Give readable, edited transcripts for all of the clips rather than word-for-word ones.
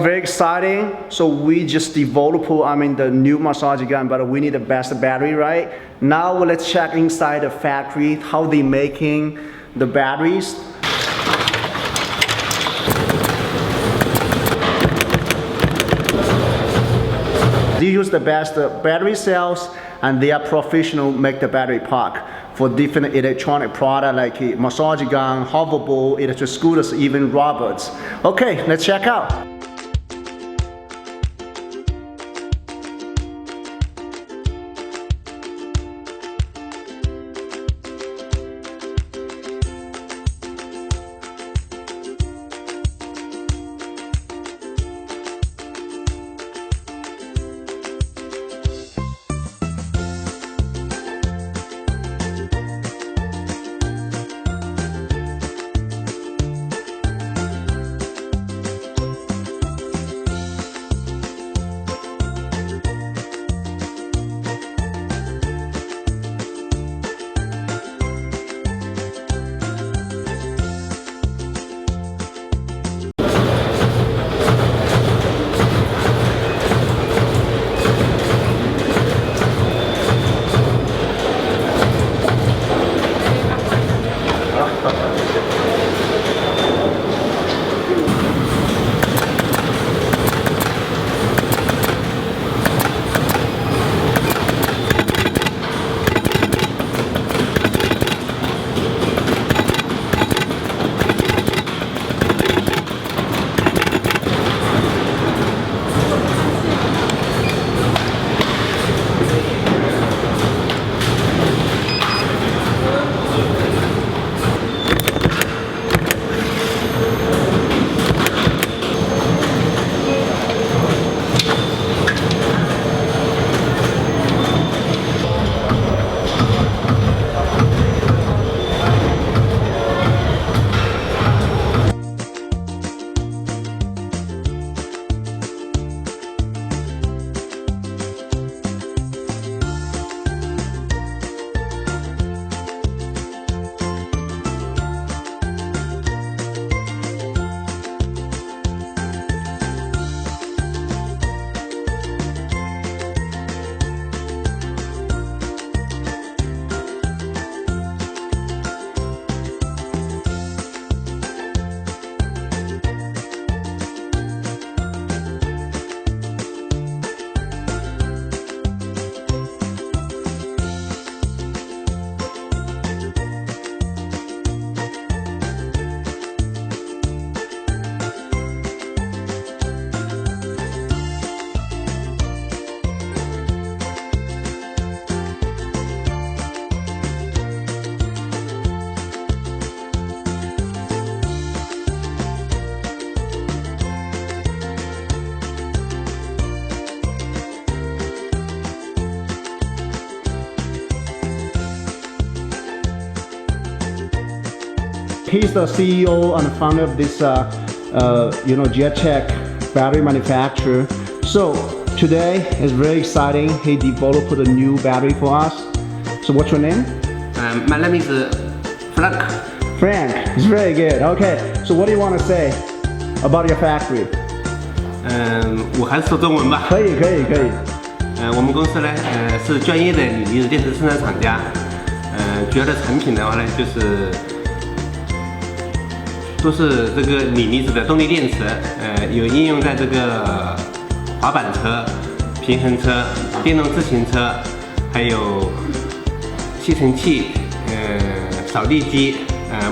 very exciting. So we just developed, the new massage gun, but we need the best battery, right? Now let's check inside the factory, how they making the batteries. They use the best battery cells, and they are professional make the battery pack for different electronic product like a massage gun, hoverboard, electric scooters, even robots. Okay, let's check out. He's the CEO and founder of this, Jetch battery manufacturer. So today is very exciting. He developed a new battery for us. So what's your name? My name is Frank. Frank, it's very good. Okay, so what do you want to say about your factory? 我还是说中文吧。可以。我们公司呢，是专业的锂离子电池生产厂家。主要的产品的话呢，都是这个锂离子的动力电池，有应用在这个滑板车、平衡车、电动自行车，还有吸尘器、扫地机，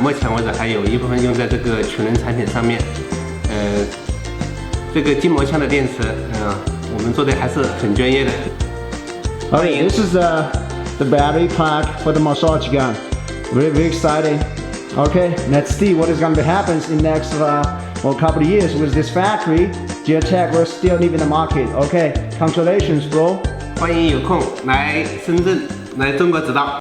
目前为止还有一部分用在这个储能产品上面。这个筋膜枪的电池，我们做的还是很专业的。Okay, this is the battery pack for the massage gun. Very exciting. Okay, let's see what is going to happen in the next couple of years with this factory. Jetech will still live in the market. Okay, congratulations, bro. 欢迎有空来深圳，来中国指导。